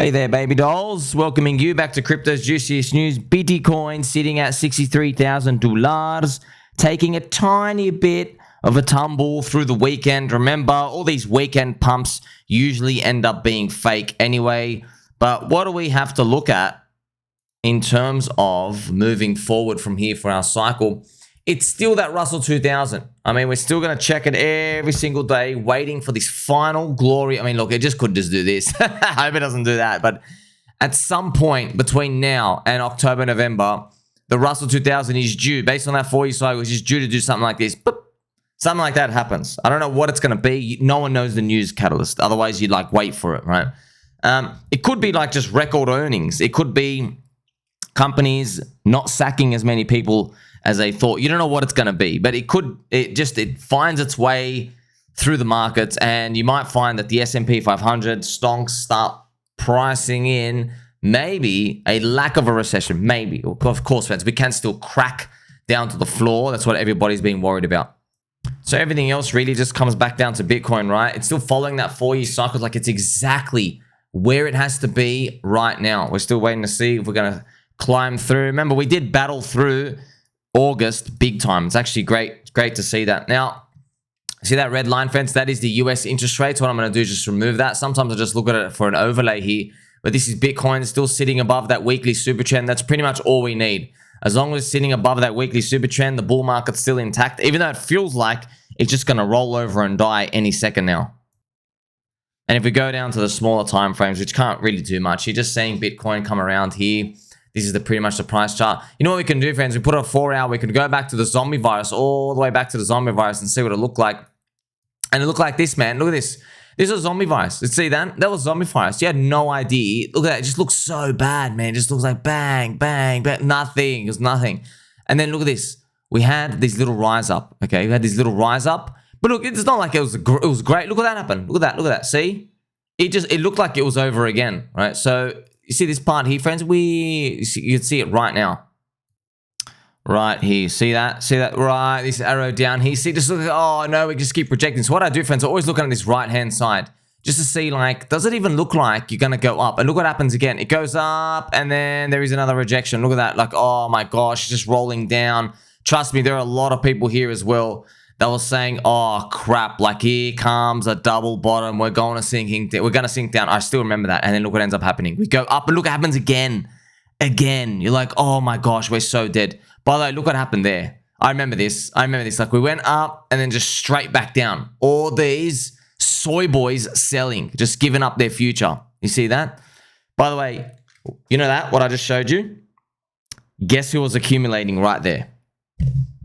Hey there, baby dolls. Welcoming you back to Crypto's Juiciest News. Bitcoin sitting at $63,000, taking a tiny bit of a tumble through the weekend. Remember, all these weekend pumps usually end up being fake anyway. But what do we have to look at in terms of moving forward from here for our cycle? It's still that Russell 2000. I mean, we're still going to check it every single day, waiting for this final glory. I mean, look, it just could just do this. I hope it doesn't do that. But at some point between now and October, November, the Russell 2000 is due, based on that 4-year cycle, it's just due to do something like this. Boop. Something like that happens. I don't know what it's going to be. No one knows the news catalyst. Otherwise, you'd like wait for it, right? It could be like just record earnings. It could be companies not sacking as many people as they thought. You don't know what it's going to be, but it finds its way through the markets, and you might find that the S&P 500 stonks start pricing in maybe a lack of a recession. Maybe. Of course, friends, we can still crack down to the floor. That's what everybody's been worried about. So everything else really just comes back down to Bitcoin, right? It's still following that 4-year cycle. Like, it's exactly where it has to be right now. We're still waiting to see if we're going to climb through. Remember, we did battle through August big time. It's actually great to see that. Now, see that red line, friends? That is the US interest rates. What I'm going to do is just remove that. Sometimes I just look at it for an overlay here, but this is Bitcoin still sitting above that weekly super trend. That's pretty much all we need. As long as it's sitting above that weekly super trend, the bull market's still intact, even though it feels like it's just going to roll over and die any second now. And if we go down to the smaller time frames, which can't really do much, you're just seeing Bitcoin come around here. This is pretty much the price chart. You know what we can do, friends? We put a 4-hour. We could go back to the zombie virus, all the way back to the zombie virus, and see what it looked like. And it looked like this, man. Look at this. This was zombie virus. See that? That was zombie virus. You had no idea. Look at that. It just looks so bad, man. It just looks like bang, bang, bang. Nothing. It was nothing. And then look at this. We had this little rise up. Okay, we had this little rise up. But look, it's not like it was great. Look what that happened. Look at that. Look at that. See? It looked like it was over again, right? So you see this part here, friends? You can see it right now. Right here. See that? See that? Right. This arrow down here. See, just look. Oh, no, we just keep projecting. So what I do, friends, I always look at this right-hand side just to see, like, does it even look like you're going to go up? And look what happens again. It goes up, and then there is another rejection. Look at that. Like, oh, my gosh, it's just rolling down. Trust me, there are a lot of people here as well that was saying, oh, crap, like, here comes a double bottom. We're going to sink down. I still remember that. And then look what ends up happening. We go up, and look what happens again. Again. You're like, oh, my gosh, we're so dead. By the way, look what happened there. I remember this. Like, we went up and then just straight back down. All these soy boys selling, just giving up their future. You see that? By the way, you know that? What I just showed you? Guess who was accumulating right there?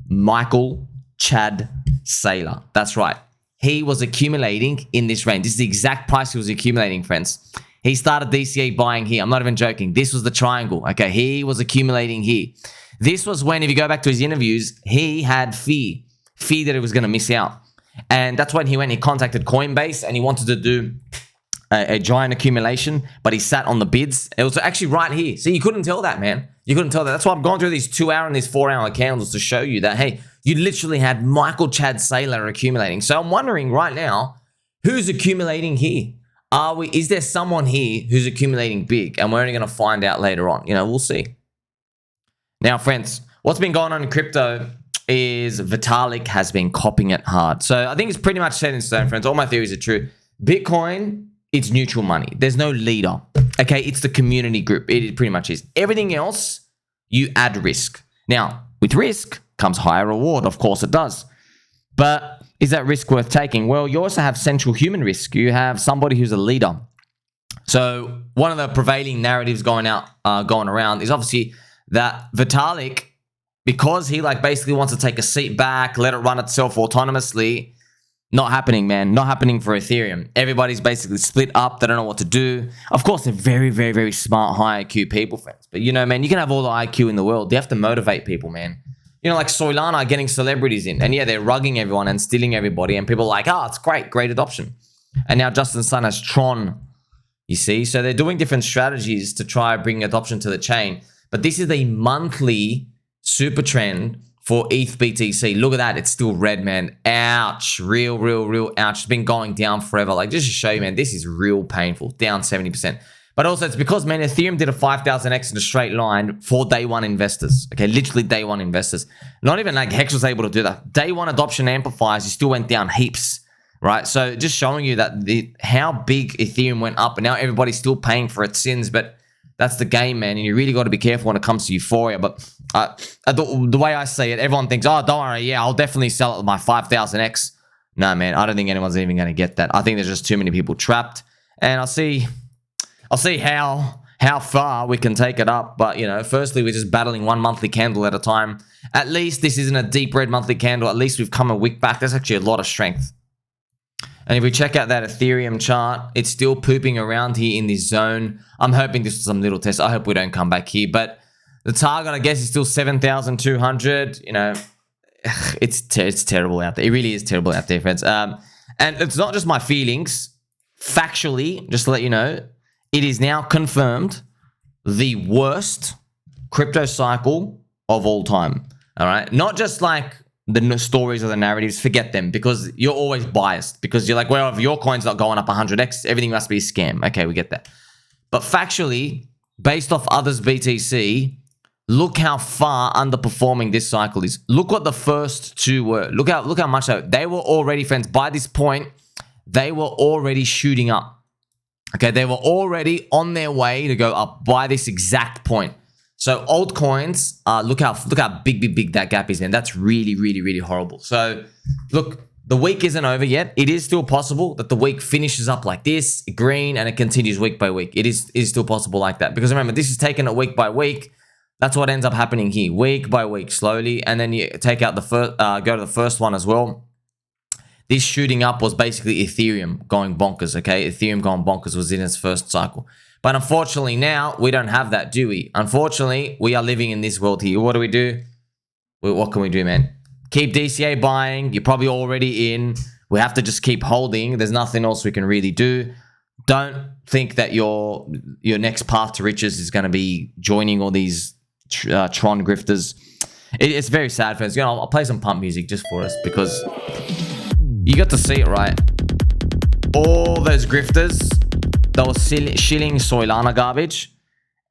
Michael Chad Saylor. That's right. He was accumulating in this range. This is the exact price he was accumulating, friends. He started DCA buying here. I'm not even joking. This was the triangle. Okay, he was accumulating here. This was when, if you go back to his interviews, he had fear that he was going to miss out. And that's when he contacted Coinbase, and he wanted to do a giant accumulation, but he sat on the bids. It was actually right here. See, you couldn't tell that, man. You couldn't tell that. That's why I'm going through these 2-hour and these 4-hour candles to show you that, hey, you literally had Michael Chad Saylor accumulating. So I'm wondering right now, who's accumulating here? Is there someone here who's accumulating big? And we're only going to find out later on. You know, we'll see. Now, friends, what's been going on in crypto is Vitalik has been copping it hard. So I think it's pretty much set in stone, friends. All my theories are true. Bitcoin, it's neutral money. There's no leader. Okay, it's the community group. It pretty much is. Everything else, you add risk. Now, with risk comes higher reward. Of course it does. But is that risk worth taking? Well, you also have central human risk. You have somebody who's a leader. So one of the prevailing narratives going around is obviously that Vitalik, because he basically wants to take a seat back, let it run itself autonomously, not happening, man. Not happening for Ethereum. Everybody's basically split up. They don't know what to do. Of course, they're very, very, very smart, high IQ people, friends. But, you know, man, you can have all the IQ in the world. You have to motivate people, man. You know, like Soylana getting celebrities in. And, yeah, they're rugging everyone and stealing everybody. And people are like, oh, it's great adoption. And now Justin's son has Tron, you see. So they're doing different strategies to try bring adoption to the chain. But this is the monthly super trend for ETH BTC. Look at that. It's still red, man. Ouch. Real ouch. It's been going down forever. Like, just to show you, man, this is real painful. Down 70%. But also, it's because, man, Ethereum did a 5,000x in a straight line for day one investors. Okay, literally day one investors. Not even like HEX was able to do that. Day one adoption amplifiers, you still went down heaps, right? So just showing you that how big Ethereum went up, and now everybody's still paying for its sins. But that's the game, man, and you really got to be careful when it comes to euphoria. But the way I say it, everyone thinks, oh, don't worry, yeah, I'll definitely sell it at my 5,000x. No, man, I don't think anyone's even going to get that. I think there's just too many people trapped, and I'll see how far we can take it up. But, you know, firstly, we're just battling one monthly candle at a time. At least this isn't a deep red monthly candle. At least we've come a wick back. There's actually a lot of strength. And if we check out that Ethereum chart, it's still pooping around here in this zone. I'm hoping this is some little test. I hope we don't come back here. But the target, I guess, is still 7,200. You know, it's terrible out there. It really is terrible out there, friends. And it's not just my feelings. Factually, just to let you know, it is now confirmed the worst crypto cycle of all time. All right. Not just like the stories or the narratives, forget them, because you're always biased, because you're like, well, if your coin's not going up 100x, everything must be a scam. Okay, we get that. But factually, based off others' BTC, look how far underperforming this cycle is. Look what the first two were. Look how much they were already, friends. By this point, they were already shooting up. Okay, they were already on their way to go up by this exact point. So altcoins, look how big that gap is, man. That's really, really, really horrible. So look, the week isn't over yet. It is still possible that the week finishes up like this, green, and it continues week by week. It is still possible like that. Because remember, this is taken it week by week. That's what ends up happening here, week by week, slowly. And then you take out the first, go to the first one as well. This shooting up was basically Ethereum going bonkers, okay? Ethereum going bonkers was in its first cycle. But unfortunately now, we don't have that, do we? Unfortunately, we are living in this world here. What do we do? What can we do, man? Keep DCA buying. You're probably already in. We have to just keep holding. There's nothing else we can really do. Don't think that your next path to riches is going to be joining all these Tron grifters. It's very sad, friends. You know, I'll play some pump music just for us, because you got to see it, right? All those grifters, they were shilling Soylana garbage.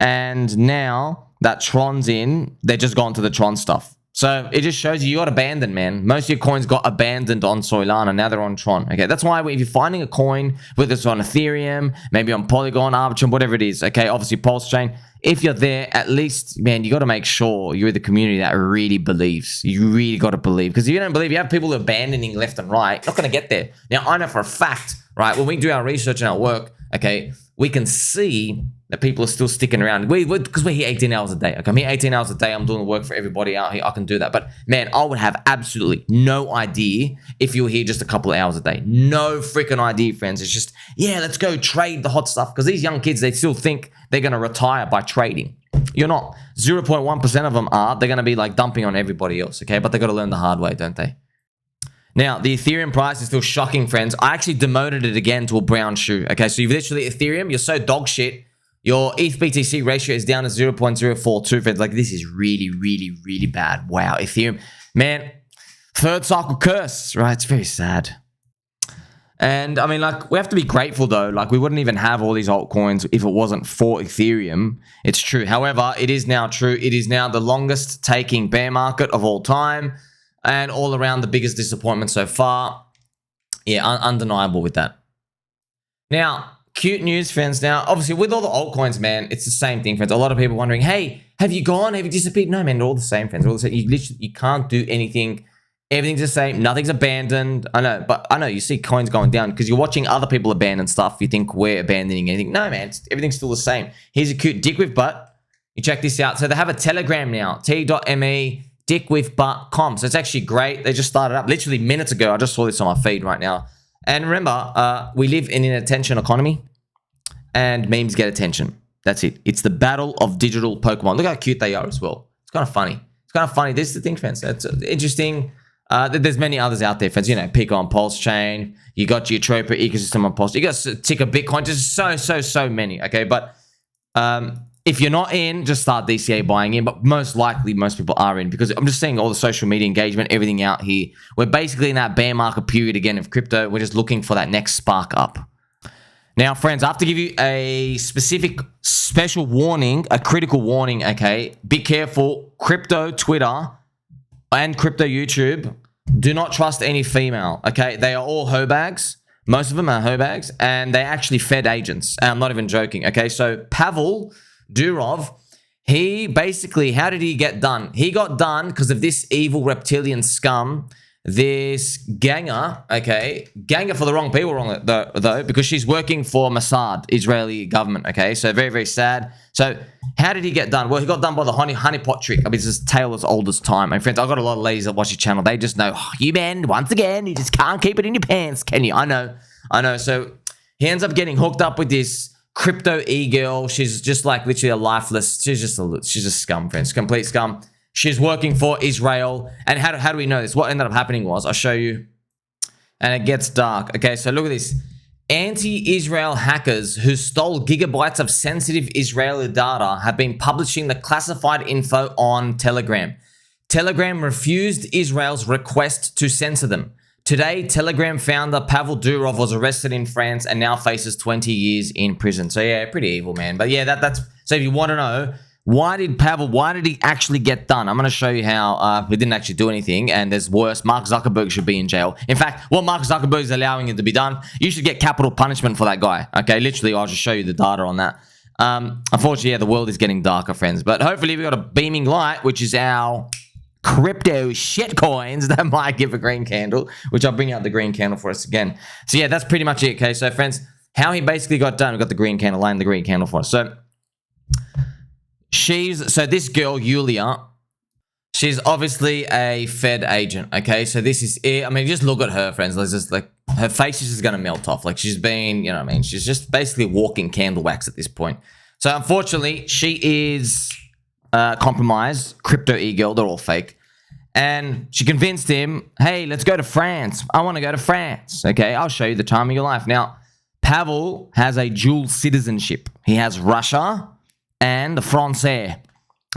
And now that Tron's in, they're just gone to the Tron stuff. So it just shows you got abandoned, man. Most of your coins got abandoned on Soylana. Now they're on Tron. Okay, that's why if you're finding a coin, whether it's on Ethereum, maybe on Polygon, Arbitrum, whatever it is, okay, obviously PulseChain, if you're there, at least, man, you got to make sure you're the community that really believes. You really got to believe. Because if you don't believe, you have people abandoning left and right, not going to get there. Now, I know for a fact, right, when we do our research and our work, okay, we can see that people are still sticking around. Because we're here 18 hours a day. Okay, I'm here 18 hours a day. I'm doing the work for everybody out here. I can do that. But, man, I would have absolutely no idea if you were here just a couple of hours a day. No freaking idea, friends. It's just, yeah, let's go trade the hot stuff. Because these young kids, they still think they're going to retire by trading. You're not. 0.1% of them are. They're going to be, like, dumping on everybody else, okay? But they got to learn the hard way, don't they? Now, the Ethereum price is still shocking, friends. I actually demoted it again to a brown shoe. Okay, so you've literally, Ethereum, you're so dog shit. Your ETH BTC ratio is down to 0.042, friends. Like, this is really, really, really bad. Wow, Ethereum. Man, third cycle curse, right? It's very sad. And, I mean, like, we have to be grateful, though. Like, we wouldn't even have all these altcoins if it wasn't for Ethereum. It's true. However, it is now true. It is now the longest taking bear market of all time. And all around the biggest disappointment so far. Yeah, undeniable with that. Now, cute news, friends. Now, obviously, with all the altcoins, man, it's the same thing, friends. A lot of people wondering, hey, have you gone? Have you disappeared? No, man, they're all the same, friends. They're all the same. You can't do anything. Everything's the same. Nothing's abandoned. I know, but I know you see coins going down because you're watching other people abandon stuff. You think we're abandoning anything. No, man, everything's still the same. Here's a cute dick with butt. You check this out. So they have a Telegram now, t.me. dickwithbutt.com. So it's actually great. They just started up literally minutes ago. I just saw this on my feed right now. And remember, we live in an attention economy and memes get attention. That's it. It's the battle of digital Pokemon. Look how cute they are as well. It's kind of funny. It's kind of funny. This is the thing, friends. It's interesting. There's many others out there, friends. You know, pick on PulseChain. You got your Tropa ecosystem on Pulse. You got Ticker Bitcoin. Just so many. Okay, but if you're not in, just start DCA buying in. But most likely, most people are in because I'm just seeing all the social media engagement, everything out here. We're basically in that bear market period again of crypto. We're just looking for that next spark up. Now, friends, I have to give you a special warning, a critical warning, okay? Be careful. Crypto Twitter and crypto YouTube, do not trust any female, okay? They are all Hoebags. Most of them are Hoebags, and they actually Fed agents. I'm not even joking, okay? So Pavel Durov, he basically, how did he get done? He got done because of this evil reptilian scum, this ganger, okay? Ganger for the wrong people, though, because she's working for Mossad, Israeli government, okay? So very, very sad. So how did he get done? Well, he got done by the honeypot trick. I mean, this is tale as old as time. And friends, I've got a lot of ladies that watch your channel. They just know, oh, you man, once again, you just can't keep it in your pants, can you? I know. So he ends up getting hooked up with this crypto e-girl. She's just like literally a lifeless. She's a scum, friends. Complete scum. She's working for Israel. And how do we know this? What ended up happening was, I'll show you. And it gets dark. Okay, so look at this. Anti-Israel hackers who stole gigabytes of sensitive Israeli data have been publishing the classified info on Telegram. Telegram refused Israel's request to censor them. Today, Telegram founder Pavel Durov was arrested in France and now faces 20 years in prison. So yeah, pretty evil, man. But yeah, that's so if you want to know, why did he actually get done? I'm going to show you how he didn't actually do anything, and there's worse. Mark Zuckerberg should be in jail. In fact, what Mark Zuckerberg is allowing it to be done, you should get capital punishment for that guy. Okay, literally, I'll just show you the data on that. Unfortunately, yeah, the world is getting darker, friends. But hopefully, we got a beaming light, which is our crypto shitcoins that might give a green candle, which I'll bring out the green candle for us again. So yeah, that's pretty much it. Okay, so friends, how he basically got done, we got the green candle, line the green candle for us. So this girl, Yulia, she's obviously a Fed agent, okay? So this is it. I mean, just look at her, friends. There's just like, her face is just going to melt off. Like, she's been, you know what I mean? She's just basically walking candle wax at this point. So unfortunately, she is compromised. Crypto e-girl, they're all fake. And she convinced him, hey, let's go to France. I want to go to France, okay? I'll show you the time of your life. Now, Pavel has a dual citizenship. He has Russia and the Francais.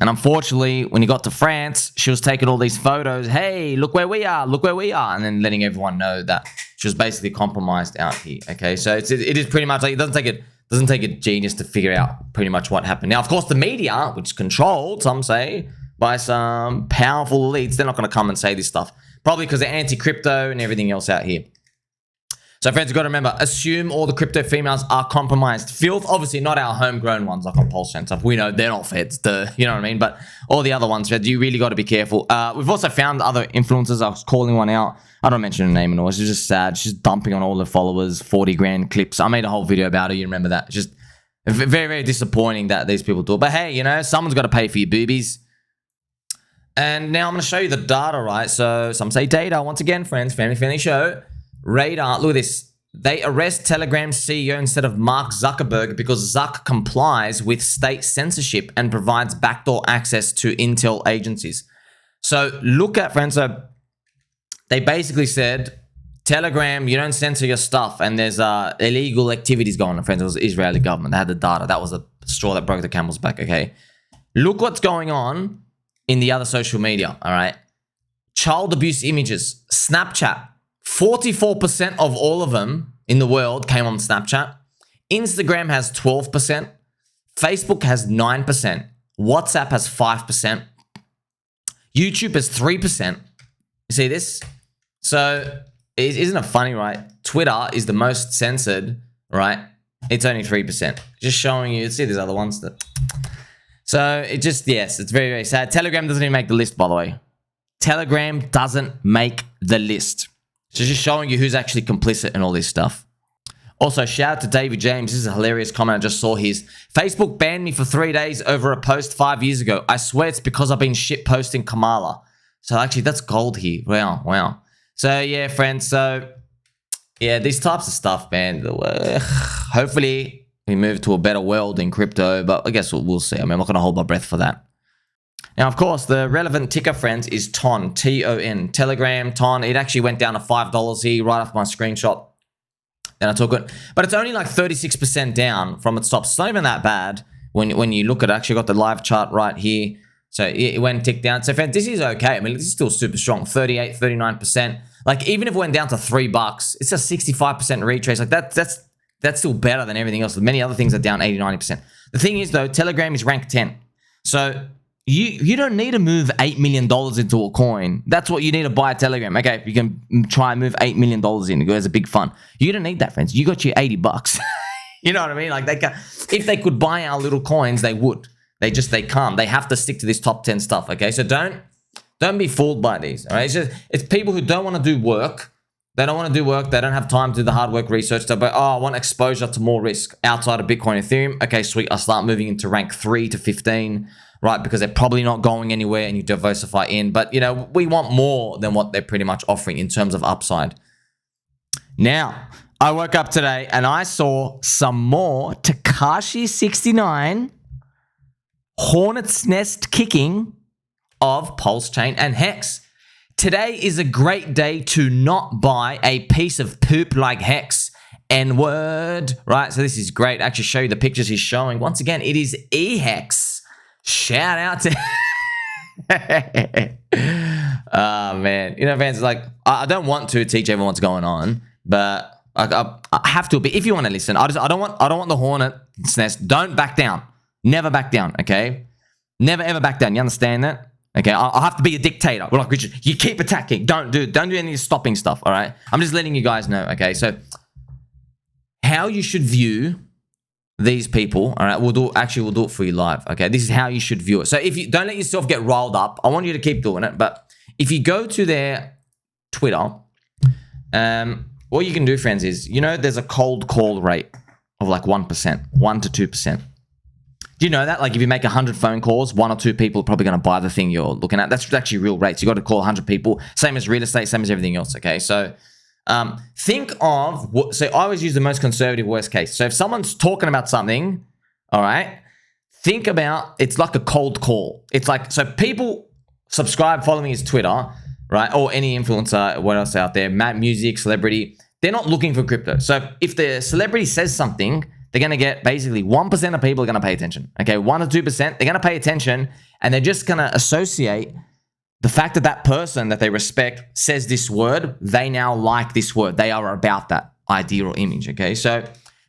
And unfortunately, when he got to France, she was taking all these photos. Hey, look where we are. Look where we are. And then letting everyone know that she was basically compromised out here. Okay, so it is pretty much like, it doesn't take a genius to figure out pretty much what happened. Now, of course, the media, which is controlled, some say, by some powerful elites, they're not going to come and say this stuff. Probably because they're anti-crypto and everything else out here. So friends, you've got to remember, assume all the crypto females are compromised. Filth, obviously not our homegrown ones like on PulseChain stuff. We know they're not feds, you know what I mean? But all the other ones, you really got to be careful. We've also found other influencers. I was calling one out. I don't mention her name and all. She's just sad. She's dumping on all the followers, 40 grand clips. I made a whole video about her. You remember that? It's just very, very disappointing that these people do it. But hey, you know, someone's got to pay for your boobies. And now I'm going to show you the data, right? So some say data. Once again, friends, family show. Radar, look at this. They arrest Telegram's CEO instead of Mark Zuckerberg because Zuck complies with state censorship and provides backdoor access to intel agencies. So look at, friends, so they basically said, Telegram, you don't censor your stuff, and there's illegal activities going on, friends. It was the Israeli government. They had the data. That was the straw that broke the camel's back, okay? Look what's going on in the other social media, all right? Child abuse images, Snapchat. 44% of all of them in the world came on Snapchat. Instagram has 12%. Facebook has 9%. WhatsApp has 5%. YouTube has 3%. You see this? So, isn't it funny, right? Twitter is the most censored, right? It's only 3%. Just showing you. See, there's other ones that... So, it just, yes, it's very, very sad. Telegram doesn't even make the list, by the way. Telegram doesn't make the list. So just showing you who's actually complicit in all this stuff. Also, shout out to Davey James. This is a hilarious comment. I just saw his. Facebook banned me for 3 days over a post 5 years ago. I swear it's because I've been shit posting Kamala. So actually, that's gold here. Wow. So yeah, friends. So yeah, these types of stuff, man. Hopefully, we move to a better world in crypto. But I guess we'll see. I mean, I'm not going to hold my breath for that. Now, of course, the relevant ticker, friends, is Tron, T-O-N. Telegram, Tron. It actually went down to $5 here right off my screenshot. Then I took it. But it's only like 36% down from its top. It's not even that bad when you look at it. I actually got the live chart right here. So it went tick down. So, friends, this is okay. I mean, this is still super strong. 38, 39%. Like, even if it went down to $3, it's a 65% retrace. Like, that's That's still better than everything else. Many other things are down 80, 90%. The thing is, though, Telegram is rank 10. So you don't need to move $8 million into a coin. That's what you need to buy a Telegram. Okay, you can try and move $8 million in. It goes a big fun. You don't need that, friends. You got your 80 bucks. You know what I mean? Like, if they could buy our little coins, they would. They can't. They have to stick to this top 10 stuff, okay? So don't be fooled by these, all right? It's people who don't want to do work. They don't want to do work. They don't have time to do the hard work research. They're like, oh, I want exposure to more risk outside of Bitcoin, Ethereum. Okay, sweet. I'll start moving into rank 3 to 15, right? Because they're probably not going anywhere and you diversify in. But, you know, we want more than what they're pretty much offering in terms of upside. Now, I woke up today and I saw some more Tekashi 69 Hornet's Nest kicking of PulseChain and HEX. Today is a great day to not buy a piece of poop like HEX. N-word, right? So this is great. Actually show you the pictures he's showing. Once again, it is HEX. Shout out to... Oh, man. You know, fans, like, I don't want to teach everyone what's going on, but I have to. But if you want to listen, I don't want the Hornet's Nest. Don't back down. Never back down, okay? Never, ever back down. You understand that? Okay, I'll have to be a dictator. We're like, Richard, you keep attacking. Don't do any of this stopping stuff, all right? I'm just letting you guys know, okay? So how you should view these people, all right? We'll do it for you live, okay? This is how you should view it. So if you don't let yourself get riled up, I want you to keep doing it. But if you go to their Twitter, what you can do, friends, is, you know, there's a cold call rate of like 1%, 1 to 2%. Do you know that? Like, if you make 100 phone calls, 1 or 2 people are probably going to buy the thing you're looking at. That's actually real rates. You got to call 100 people. Same as real estate, same as everything else, okay? So think of, so I always use the most conservative worst case. So if someone's talking about something, all right, think about, it's like a cold call. It's like, so people subscribe, follow me his Twitter, right? Or any influencer, what else out there, music, celebrity, they're not looking for crypto. So if the celebrity says something, they're going to get basically 1% of people are going to pay attention. Okay, 1 or 2%, they're going to pay attention, and they're just going to associate the fact that that person that they respect says this word, they now like this word. They are about that idea or image, okay? So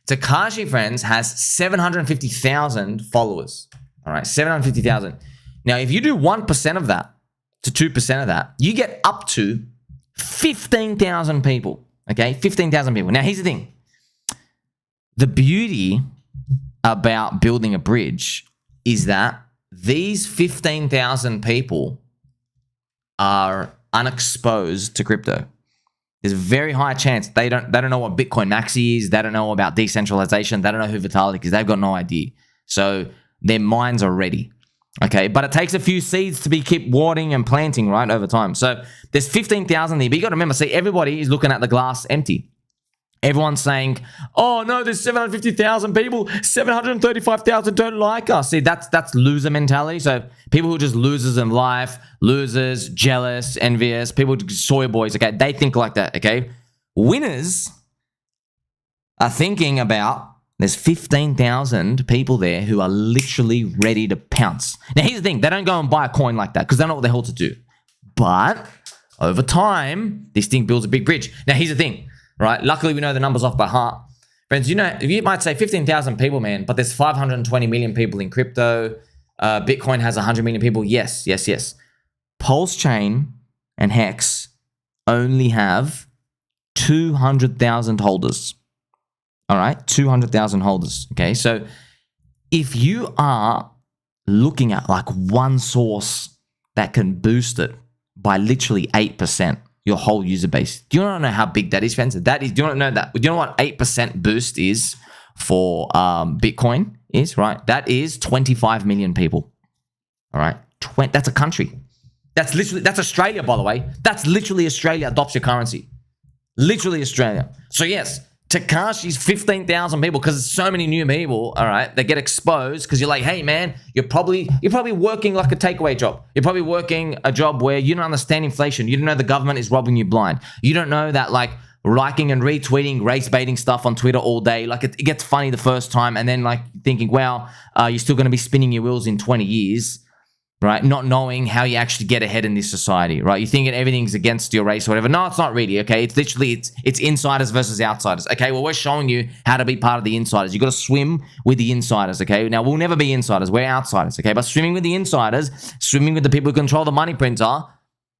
Tekashi, friends, has 750,000 followers, all right? 750,000. Now, if you do 1% of that to 2% of that, you get up to 15,000 people, okay? 15,000 people. Now, here's the thing. The beauty about building a bridge is that these 15,000 people are unexposed to crypto. There's a very high chance they don't know what Bitcoin Maxi is. They don't know about decentralization. They don't know who Vitalik is. They've got no idea. So their minds are ready. Okay, but it takes a few seeds to keep watering and planting, right, over time. So there's 15,000 there, but you got to remember, see, everybody is looking at the glass empty. Everyone's saying, oh, no, there's 750,000 people. 735,000 don't like us. See, that's loser mentality. So people who are just losers in life, losers, jealous, envious, people, soy boys, okay, they think like that, okay? Winners are thinking about there's 15,000 people there who are literally ready to pounce. Now, here's the thing. They don't go and buy a coin like that because they don't know what the hell to do. But over time, this thing builds a big bridge. Now, here's the thing. Right? Luckily, we know the numbers off by heart. Friends, you know, you might say 15,000 people, man, but there's 520 million people in crypto. Bitcoin has 100 million people. Yes. PulseChain and HEX only have 200,000 holders. All right? 200,000 holders. Okay? So if you are looking at like one source that can boost it by literally 8%, your whole user base. Do you want to know how big that is, friends? That is. Do you want to know that? Do you know what 8% boost is for Bitcoin? Is right. That is 25 million people. All right, that's a country. That's Australia, by the way. That's literally Australia adopts your currency. Literally Australia. So yes, Tekashi's 15,000 people because there's so many new people. All right, they get exposed because you're like, hey man, you're probably working like a takeaway job. You're probably working a job where you don't understand inflation. You don't know the government is robbing you blind. You don't know that like liking and retweeting race baiting stuff on Twitter all day, like it gets funny the first time, and then like thinking, wow, you're still going to be spinning your wheels in 20 years. right? Not knowing how you actually get ahead in this society, right? You thinking everything's against your race or whatever. No, it's not really, okay? It's literally, it's insiders versus outsiders, okay? Well, we're showing you how to be part of the insiders. You got to swim with the insiders, okay? Now, we'll never be insiders. We're outsiders, okay? But swimming with the insiders, swimming with the people who control the money printer,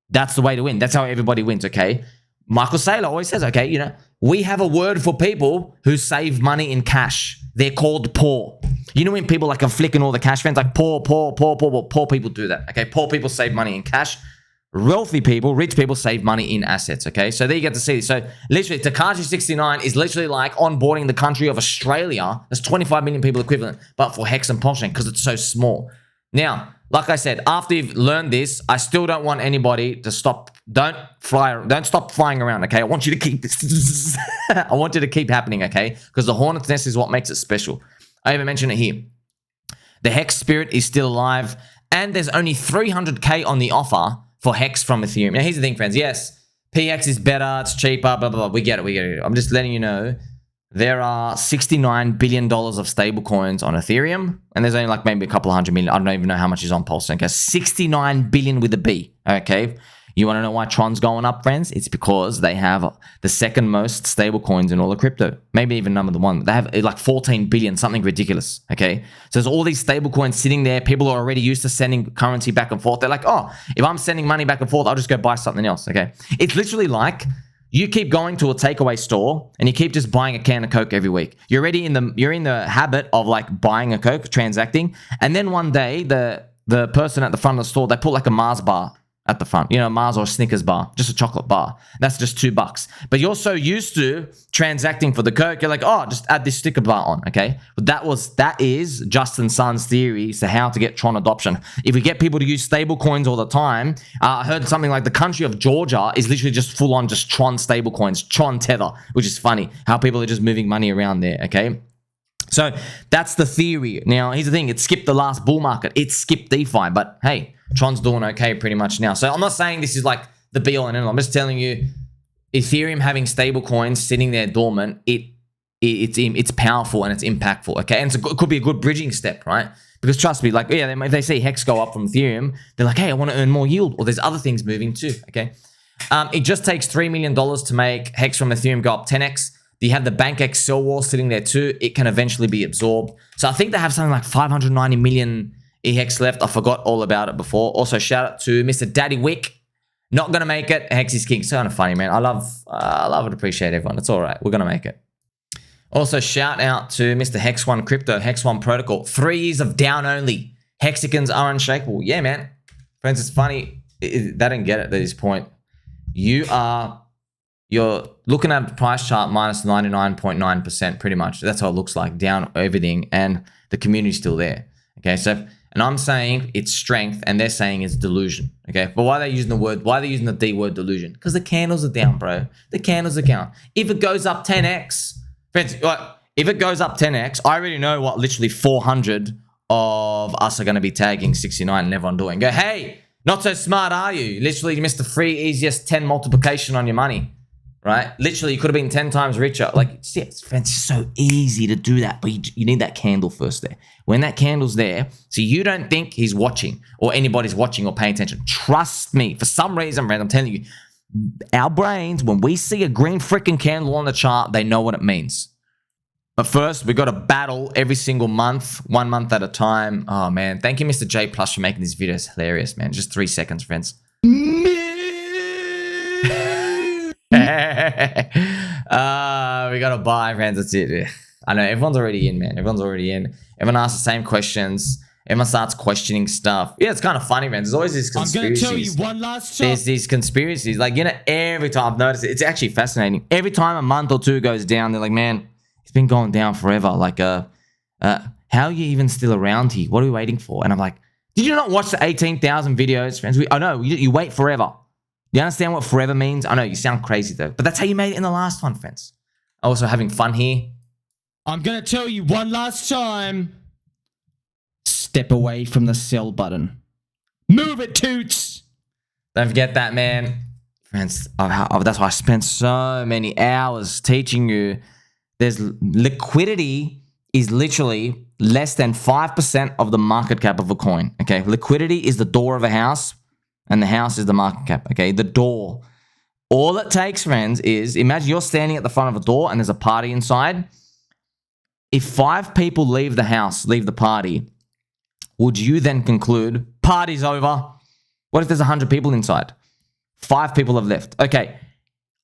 that's the way to win. That's how everybody wins, okay? Michael Saylor always says, okay, you know, we have a word for people who save money in cash. They're called poor. You know when people like are flicking all the cash fans, like poor people do that, okay? Poor people save money in cash. Wealthy people, rich people save money in assets, okay? So there you get to see this. So literally, Tekashi 69 is literally like onboarding the country of Australia. There's 25 million people equivalent, but for HEX and PulseChain because it's so small. Now, like I said, after you've learned this, I still don't want anybody to stop. Don't stop flying around, okay? I want you to keep this. I want you to keep happening, okay? Because the Hornet's nest is what makes it special. I even mentioned it here. The HEX spirit is still alive, and there's only 300K on the offer for HEX from Ethereum. Now, here's the thing, friends. Yes, PX is better, it's cheaper, blah, blah, blah. We get it. I'm just letting you know there are $69 billion of stablecoins on Ethereum, and there's only like maybe a couple hundred million. I don't even know how much is on PulseChain. Okay, 69 billion with a B. Okay. You want to know why Tron's going up, friends? It's because they have the second most stable coins in all of crypto. Maybe even number one. They have like 14 billion, something ridiculous. Okay. So there's all these stable coins sitting there. People are already used to sending currency back and forth. They're like, oh, if I'm sending money back and forth, I'll just go buy something else. Okay. It's literally like you keep going to a takeaway store and you keep just buying a can of Coke every week. You're in the habit of like buying a Coke, transacting. And then one day the person at the front of the store, they put like a Mars bar at the front, you know, Mars or a Snickers bar, just a chocolate bar. That's just $2. But you're so used to transacting for the Coke, you're like, oh, just add this sticker bar on, okay? But that is Justin Sun's theory to how to get Tron adoption. If we get people to use stable coins all the time, I heard something like the country of Georgia is literally just full on just Tron stable coins, Tron Tether, which is funny how people are just moving money around there, okay? So that's the theory. Now, here's the thing. It skipped the last bull market. It skipped DeFi, but hey, Tron's doing okay pretty much now. So I'm not saying this is like the be all and end all. I'm just telling you, Ethereum having stable coins sitting there dormant, it's powerful and it's impactful, okay? And it could be a good bridging step, right? Because trust me, like, yeah, if they see HEX go up from Ethereum, they're like, hey, I want to earn more yield. Or there's other things moving too, okay? It just takes $3 million to make HEX from Ethereum go up 10x. You have the BankX sell wall sitting there too. It can eventually be absorbed. So I think they have something like 590 million EHEX left. I forgot all about it before. Also, shout out to Mr. Dadi Wick. Not going to make it. HEX is king. So kind of funny, man. I love and appreciate everyone. It's all right. We're going to make it. Also, shout out to Mr. HEX One Crypto, HEX One Protocol. 3 years of down only. Hexicans are unshakable. Yeah, man. Friends, it's funny. They didn't get it at this point. You're looking at the price chart minus 99.9% pretty much. That's how it looks like, down everything, and the community's still there. Okay, so, and I'm saying it's strength, and they're saying it's delusion. Okay, but why are they using the D word delusion? Because the candles are down, bro. The candles are down. If it goes up 10x, friends, if it goes up 10x, I already know what literally 400 of us are going to be tagging 69 and everyone doing. Go, hey, not so smart, are you? Literally, you missed the free easiest 10 multiplication on your money. Right? Literally, you could have been 10 times richer. Like, yeah, it's so easy to do that, but you need that candle first there. When that candle's there, so you don't think he's watching or anybody's watching or paying attention. Trust me, for some reason, Brand, I'm telling you, our brains, when we see a green freaking candle on the chart, they know what it means. But first, we got to battle every single month, 1 month at a time. Oh, man. Thank you, Mr. J Plus, for making this video. It's hilarious, man. Just 3 seconds, friends. We gotta buy, friends. That's it. I know everyone's already in, man. Everyone's already in. Everyone asks the same questions. Everyone starts questioning stuff. Yeah, it's kind of funny, man. There's always these conspiracies. I'm gonna tell you one last shot. There's these conspiracies. Like, you know, every time I've noticed it, it's actually fascinating. Every time a month or two goes down, they're like, man, it's been going down forever. Like, how are you even still around here? What are we waiting for? And I'm like, did you not watch the 18,000 videos, friends? I know, you wait forever. You understand what forever means? I know, you sound crazy though, but that's how you made it in the last one, friends. Also having fun here. I'm going to tell you one last time. Step away from the sell button. Move it, toots. Don't forget that, man. Friends, that's why I spent so many hours teaching you. There's liquidity is literally less than 5% of the market cap of a coin. Okay, liquidity is the door of a house, and the house is the market cap. Okay, the door. All it takes, friends, is imagine you're standing at the front of a door and there's a party inside. If 5 people leave the house, leave the party, would you then conclude party's over? What if there's 100 people inside? 5 people have left. Okay,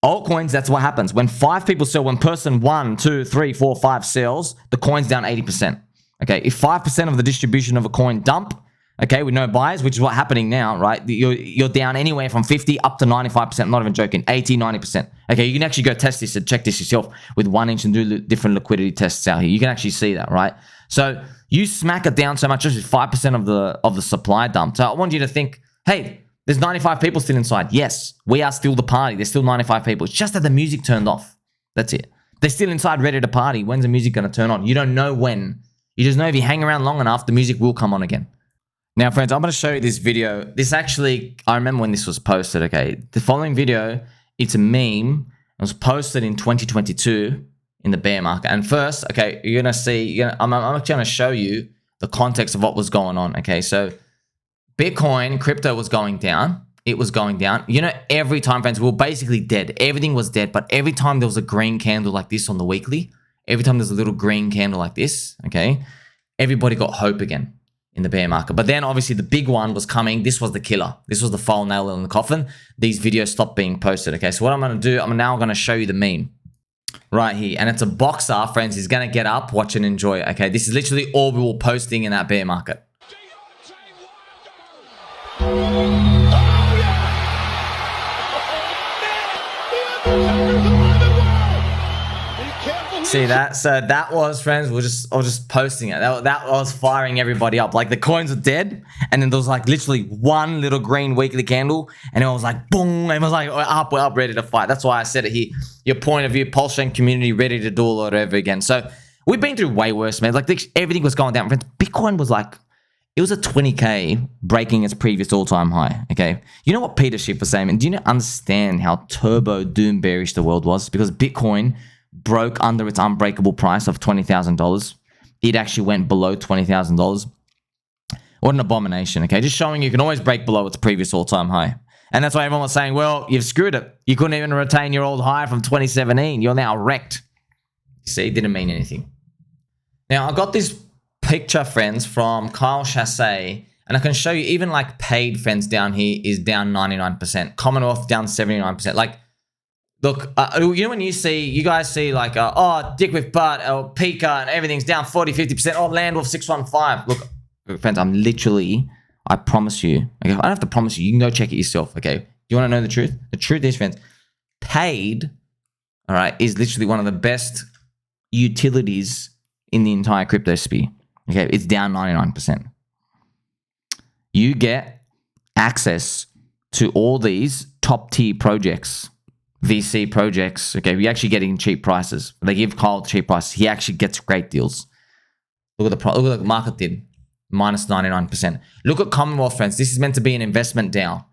altcoins, that's what happens. When 5 people sell, when person 1, 2, 3, 4, 5 sells, the coin's down 80%. Okay, if 5% of the distribution of a coin dump, okay, with no buyers, which is what's happening now, right? You're down anywhere from 50 up to 95%. I'm not even joking. 80, 90%. Okay, you can actually go test this and check this yourself with 1inch and do different liquidity tests out here. You can actually see that, right? So you smack it down so much, just with 5% of the supply dump. So I want you to think, hey, there's 95 people still inside. Yes, we are still the party. There's still 95 people. It's just that the music turned off. That's it. They're still inside ready to party. When's the music going to turn on? You don't know when. You just know if you hang around long enough, the music will come on again. Now, friends, I'm going to show you this video. This actually, I remember when this was posted, okay? The following video, it's a meme. It was posted in 2022 in the bear market. And first, okay, you're going to see, I'm actually going to show you the context of what was going on, okay? So Bitcoin, crypto was going down. It was going down. You know, every time, friends, we were basically dead. Everything was dead. But every time there was a green candle like this on the weekly, every time there's a little green candle like this, okay, everybody got hope again in the bear market. But then obviously the big one was coming. This was the killer. This was the final nail in the coffin. These videos stopped being posted, okay? So what I'm going to do, I'm now going to show you the meme right here. And it's a boxer, friends. He's going to get up, watch and enjoy it, okay? This is literally all we were posting in that bear market. See that? So that was, friends, I was just posting it. That was firing everybody up. Like the coins were dead, and then there was like literally one little green weekly candle, and it was like boom, and it was like we're up, ready to fight. That's why I said it here. Your point of view, PulseChain community ready to do all that over again. So we've been through way worse, man. Like everything was going down, friends. Bitcoin was like, it was a 20K breaking its previous all-time high, okay? You know what Peter Schiff was saying? And do you understand how turbo doom bearish the world was? Because Bitcoin broke under its unbreakable price of $20,000. It actually went below $20,000. What an abomination, okay? Just showing you can always break below its previous all-time high. And that's why everyone was saying, well, you've screwed it. You couldn't even retain your old high from 2017. You're now wrecked. See, it didn't mean anything. Now, I got this picture, friends, from Kyle Chassé, and I can show you even like paid, friends, down here is down 99%. Commonwealth down 79%. Like, look, you know when you guys see like, oh, Dick with Butt, or Pika, and everything's down 40, 50%. Oh, Landwolf 615. Look, friends, I'm literally, I promise you, okay, I don't have to promise you. You can go check it yourself, okay? Do you want to know the truth? The truth is, friends, paid, all right, is literally one of the best utilities in the entire crypto sphere. Okay, it's down 99%. You get access to all these top tier projects, VC projects. Okay, you're actually getting cheap prices. They give Kyle cheap prices. He actually gets great deals. Look at the market did, minus 99%. Look at Commonwealth, friends. This is meant to be an investment down.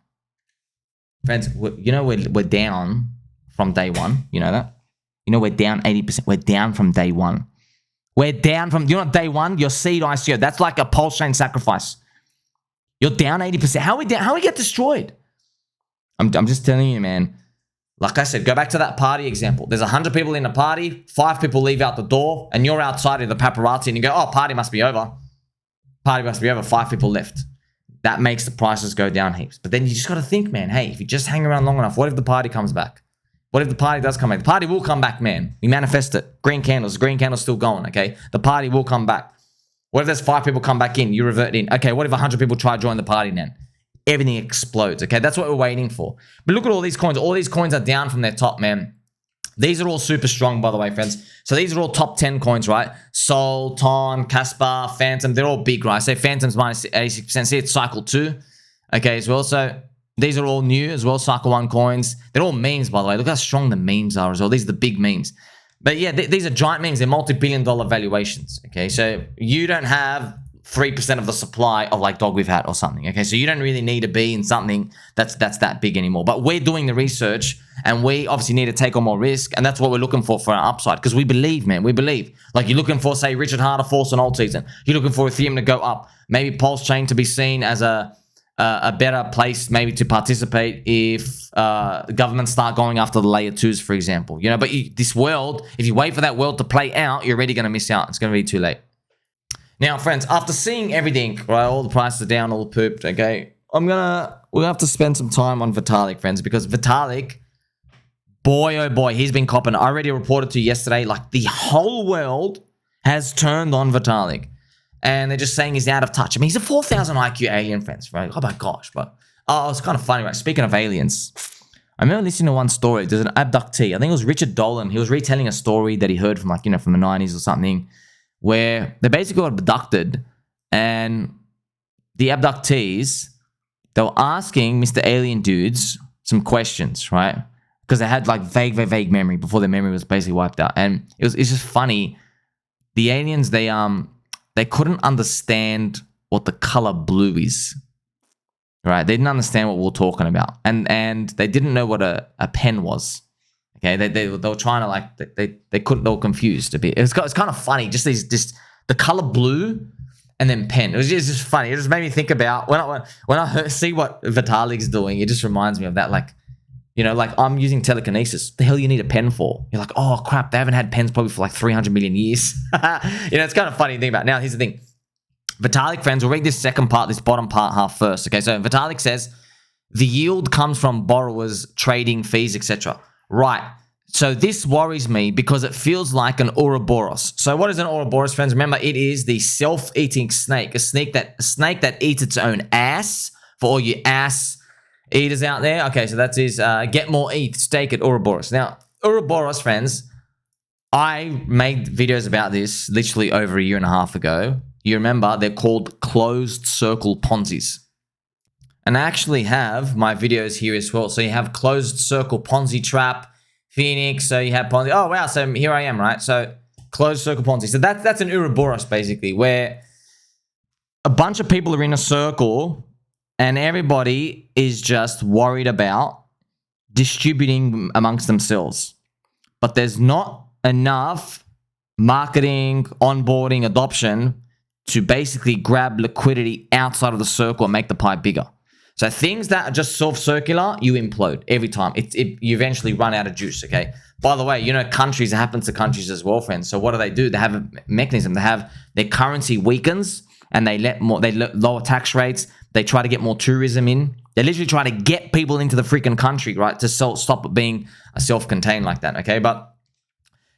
Friends, you know we're down from day one. You know that? You know we're down 80%. We're down from day one. We're down from, you know, day one, your seed ICO. That's like a PulseChain sacrifice. You're down 80%. How we down? How we get destroyed? I'm just telling you, man. Like I said, go back to that party example. There's 100 people in a party, 5 people leave out the door, and you're outside of the paparazzi, and you go, oh, party must be over. Party must be over. 5 people left. That makes the prices go down heaps. But then you just got to think, man, hey, if you just hang around long enough, what if the party comes back? What if the party does come back? The party will come back, man. We manifest it. Green candles. Green candle's still going, okay? The party will come back. What if there's 5 people come back in? You revert in. Okay, what if 100 people try to join the party then? Everything explodes, okay? That's what we're waiting for. But look at all these coins. All these coins are down from their top, man. These are all super strong, by the way, friends. So these are all top 10 coins, right? Sol, Tron, Casper, Phantom. They're all big, right? So Phantom's minus 86%. See, it's cycle 2, okay, as well. So these are all new as well, cycle 1 coins. They're all memes, by the way. Look how strong the memes are as well. These are the big memes. But yeah, these are giant memes. They're multi-billion-dollar valuations, okay? So you don't have 3% of the supply of like dog we've had or something. Okay, so you don't really need to be in something that's that big anymore. But we're doing the research, and we obviously need to take on more risk, and that's what we're looking for our upside, because we believe, man, we believe. Like, you're looking for, say, Richard Harder force an alt season. You're looking for Ethereum to go up. Maybe PulseChain to be seen as a better place maybe to participate if governments start going after the layer 2s, for example. You know, but this world, if you wait for that world to play out, you're already going to miss out. It's going to be too late. Now, friends, after seeing everything, right, all the prices are down, all pooped, okay, we'll have to spend some time on Vitalik, friends, because Vitalik, boy, oh boy, he's been copping. I already reported to you yesterday, like, the whole world has turned on Vitalik. And they're just saying he's out of touch. I mean, he's a 4,000 IQ alien, friends, right? Oh my gosh, but it's kind of funny, right? Speaking of aliens, I remember listening to one story. There's an abductee. I think it was Richard Dolan. He was retelling a story that he heard from, like, you know, from the 90s or something, where they basically got abducted, and the abductees, they were asking Mr. Alien dudes some questions, right? Because they had like vague memory before their memory was basically wiped out. And it's just funny. The aliens, they couldn't understand what the color blue is, right? They didn't understand what we were talking about. And they didn't know what a pen was. Okay, they were trying to, like, they were confused a bit. It's kind of funny, just the color blue and then pen. It was just funny. It just made me think about when I see what Vitalik's doing. It just reminds me of that, like, you know, like, I'm using telekinesis. The hell you need a pen for? You're like, oh crap, they haven't had pens probably for like 300 million years. You know, it's kind of funny to think about. Now, here's the thing. Vitalik, friends, we'll read this second part, this bottom part half first. Okay, so Vitalik says the yield comes from borrowers, trading fees, etc. Right. So this worries me because it feels like an Ouroboros. So what is an Ouroboros, friends? Remember, it is the self-eating snake, a snake that eats its own ass. For all you ass eaters out there. Okay, so that's his get more ETH stake at Ouroboros. Now, Ouroboros, friends, I made videos about this literally over a year and a half ago. You remember, they're called closed circle Ponzi's. And I actually have my videos here as well. So you have closed circle Ponzi trap, Phoenix, so you have Ponzi. Oh, wow, so here I am, right? So closed circle Ponzi. So that's an Ouroboros, basically, where a bunch of people are in a circle and everybody is just worried about distributing amongst themselves. But there's not enough marketing, onboarding, adoption to basically grab liquidity outside of the circle and make the pie bigger. So things that are just self-circular, you implode every time. You eventually run out of juice, okay? By the way, you know, countries, it happens to countries as well, friends. So what do? They have a mechanism. They have their currency weakens and they lower tax rates. They try to get more tourism in. They literally try to get people into the freaking country, right? To stop it being a self-contained like that, okay? But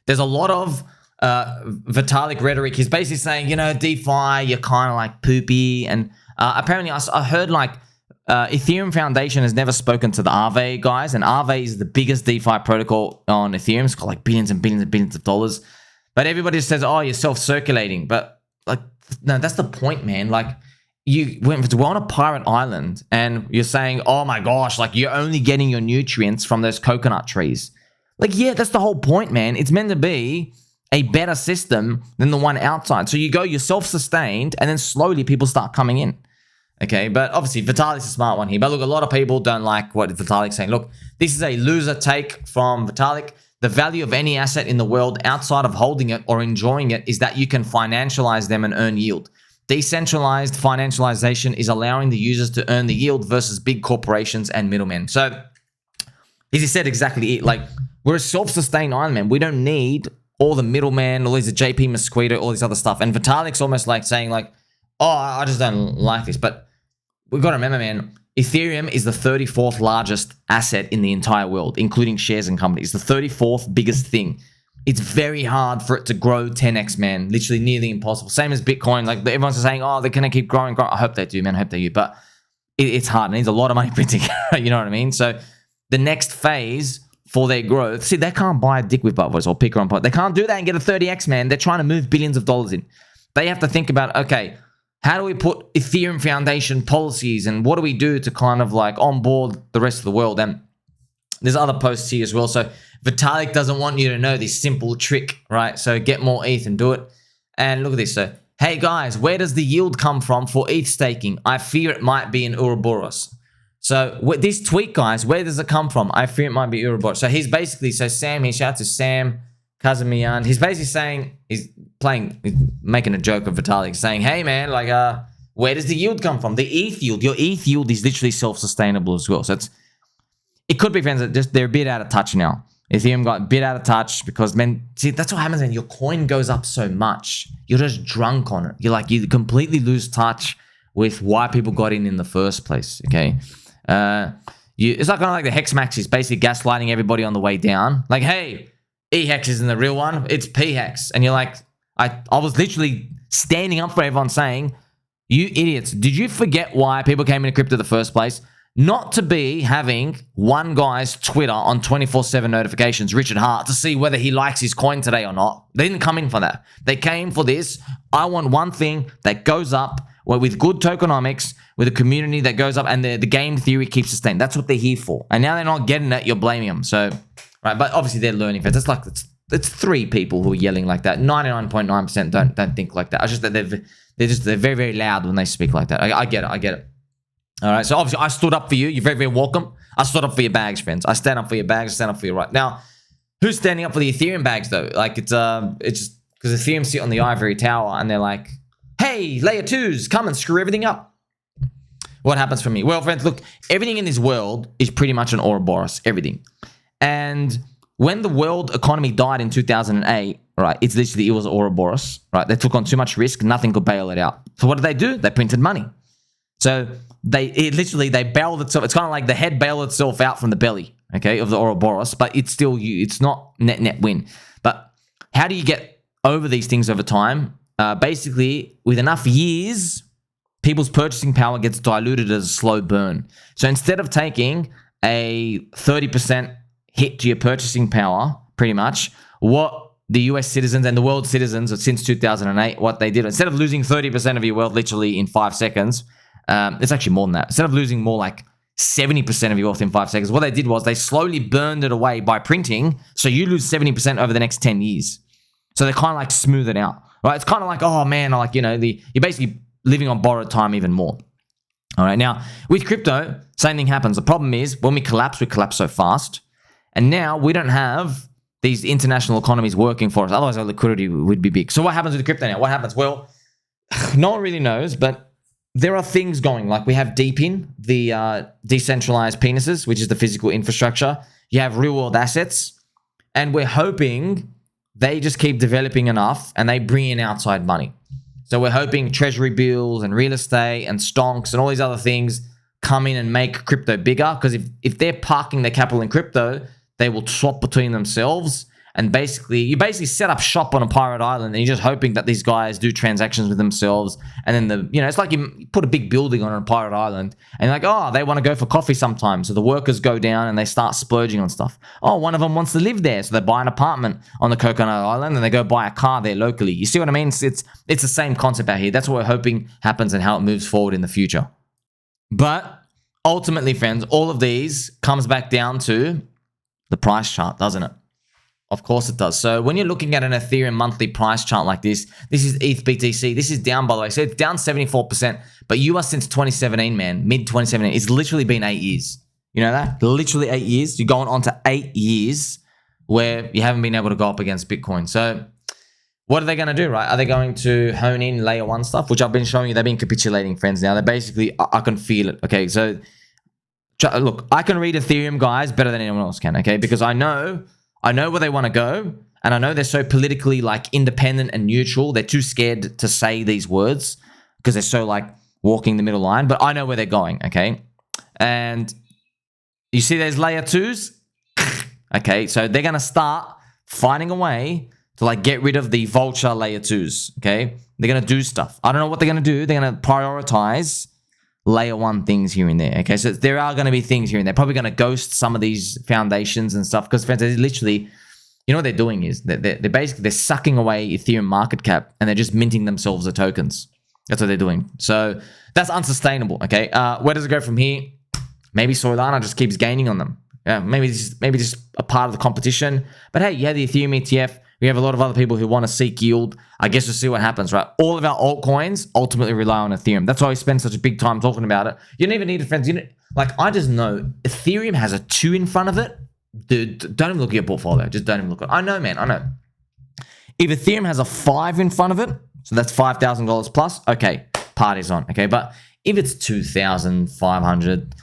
there's a lot of Vitalik rhetoric. He's basically saying, you know, DeFi, you're kind of like poopy. And apparently I heard like Ethereum Foundation has never spoken to the Aave guys, and Aave is the biggest DeFi protocol on Ethereum. It's got like billions and billions and billions of dollars. But everybody says, oh, you're self-circulating. But like, no, that's the point, man. Like, we're on a pirate island and you're saying, oh my gosh, like you're only getting your nutrients from those coconut trees. Like, yeah, that's the whole point, man. It's meant to be a better system than the one outside. So you're self-sustained, and then slowly people start coming in. Okay, but obviously Vitalik's a smart one here. But look, a lot of people don't like what Vitalik's saying. Look, this is a loser take from Vitalik. The value of any asset in the world outside of holding it or enjoying it is that you can financialize them and earn yield. Decentralized financialization is allowing the users to earn the yield versus big corporations and middlemen. So, as he said exactly it. Like, we're a self-sustained island, man. We don't need all the middlemen, all these JP Mosquito, all this other stuff. And Vitalik's almost like saying like, oh, I just don't like this. But we've got to remember, man, Ethereum is the 34th largest asset in the entire world, including shares and companies. The 34th biggest thing. It's very hard for it to grow 10x, man. Literally nearly impossible. Same as Bitcoin. Like, everyone's saying, oh, they're going to keep growing. I hope they do, man. I hope they do. But it's hard. It needs a lot of money printing. You know what I mean? So the next phase for their growth, see, they can't buy a dick with butt voice or pick her on pot. They can't do that and get a 30x, man. They're trying to move billions of dollars in. They have to think about, okay, how do we put Ethereum Foundation policies and what do we do to kind of like onboard the rest of the world? And there's other posts here as well. So Vitalik doesn't want you to know this simple trick, right? So get more ETH and do it. And look at this. So hey guys, where does the yield come from for ETH staking? I fear it might be in Ouroboros. So this tweet, guys, where does it come from? I fear it might be Ouroboros. So he's basically, Sam, he shouts to Sam Kazemian. He's basically saying, he's making a joke of Vitalik, saying, hey man, like, where does the yield come from? The ETH yield, your ETH yield is literally self-sustainable as well. So it could be, friends, that they're a bit out of touch now. Ethereum got a bit out of touch because, man, see, that's what happens when your coin goes up so much. You're just drunk on it. You completely lose touch with why people got in the first place, okay? It's like kind of like the Hex Max is basically gaslighting everybody on the way down. Like, hey, EHEX isn't the real one, it's PHEX. And you're like, I was literally standing up for everyone saying, you idiots, did you forget why people came into crypto in the first place? Not to be having one guy's Twitter on 24/7 notifications, Richard Hart, to see whether he likes his coin today or not. They didn't come in for that. They came for this. I want one thing that goes up with good tokenomics, with a community that goes up, and the game theory keeps sustained. That's what they're here for. And now they're not getting it, you're blaming them. So, right, but obviously they're learning. It's like it's 3 people who are yelling like that. 99.9% don't think like that. I just that they're very, very loud when they speak like that. I get it. All right, so obviously I stood up for you. You're very, very welcome. I stood up for your bags, friends. I stand up for your bags. I stand up for your right. Now, who's standing up for the Ethereum bags though? Like it's just because Ethereum sit on the ivory tower and they're like, hey, layer 2s, come and screw everything up. What happens for me? Well, friends, look, everything in this world is pretty much an Ouroboros, everything. And when the world economy died in 2008, right, it was Ouroboros, right? They took on too much risk, nothing could bail it out. So what did they do? They printed money. So they bailed itself. It's kind of like the head bailed itself out from the belly, okay, of the Ouroboros, but it's not net win. But how do you get over these things over time? Basically, with enough years, people's purchasing power gets diluted as a slow burn. So instead of taking a 30% hit to your purchasing power, pretty much, what the US citizens and the world citizens since 2008, what they did, instead of losing 30% of your wealth literally in 5 seconds, it's actually more than that. Instead of losing more like 70% of your wealth in 5 seconds, what they did was they slowly burned it away by printing, so you lose 70% over the next 10 years. So they kind of like smooth it out, right? It's kind of like, oh man, like, you know, you're basically living on borrowed time even more. All right, now with crypto, same thing happens. The problem is when we collapse so fast, and now we don't have these international economies working for us. Otherwise, our liquidity would be big. So what happens with crypto now? What happens? Well, no one really knows, but there are things going. Like we have DeepIn, the decentralized penises, which is the physical infrastructure. You have real world assets, and we're hoping they just keep developing enough and they bring in outside money. So we're hoping treasury bills and real estate and stonks and all these other things come in and make crypto bigger, because if they're parking their capital in crypto, they will swap between themselves. And you basically set up shop on a pirate island, and you're just hoping that these guys do transactions with themselves. And then it's like you put a big building on a pirate island, and like, oh, they want to go for coffee sometimes. So the workers go down and they start splurging on stuff. Oh, one of them wants to live there, so they buy an apartment on the Coconut Island and they go buy a car there locally. You see what I mean? It's the same concept out here. That's what we're hoping happens and how it moves forward in the future. But ultimately, friends, all of these comes back down to the price chart, doesn't it? Of course it does. So when you're looking at an Ethereum monthly price chart like this is ETH BTC. This is down, by the way. So it's down 74%. But you are since 2017, man. Mid-2017. It's literally been 8 years. You know that? Literally 8 years. You're going on to 8 years where you haven't been able to go up against Bitcoin. So what are they going to do, right? Are they going to hone in layer 1 stuff, which I've been showing you? They've been capitulating, friends. Now they're basically, I can feel it. Okay, so look, I can read Ethereum guys better than anyone else can, okay? Because I know where they want to go, and I know they're so politically like independent and neutral. They're too scared to say these words because they're so like walking the middle line, but I know where they're going, okay? And you see there's layer 2s? Okay, so they're going to start finding a way to like get rid of the vulture layer 2s, okay? They're going to do stuff. I don't know what they're going to do. They're going to prioritize layer 1 things here and there, okay? So there are going to be things here and there. Probably going to ghost some of these foundations and stuff, because friends, they're literally, you know what they're doing is they're sucking away Ethereum market cap and they're just minting themselves the tokens. That's what they're doing. So that's unsustainable, okay? Where does it go from here? Maybe Soylana just keeps gaining on them. Yeah, maybe just a part of the competition. But hey, you have the Ethereum ETF, We have a lot of other people who want to seek yield. I guess we'll see what happens, right? All of our altcoins ultimately rely on Ethereum. That's why we spend such a big time talking about it. You don't even need it, friends. I just know Ethereum has a 2 in front of it. Dude, don't even look at your portfolio. Just don't even look at it. I know, man. I know. If Ethereum has a 5 in front of it, so that's $5,000 plus, okay, party's on, okay? But if it's 2,500,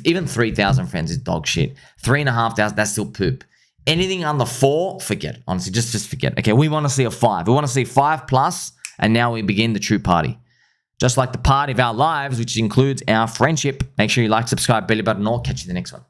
even 3,000, friends, is dog shit. 3,500, that's still poop. Anything under 4, forget it. Honestly, just forget it. Okay, we want to see a 5. We want to see 5 plus, and now we begin the true party. Just like the party of our lives, which includes our friendship. Make sure you like, subscribe, belly button, or catch you in the next one.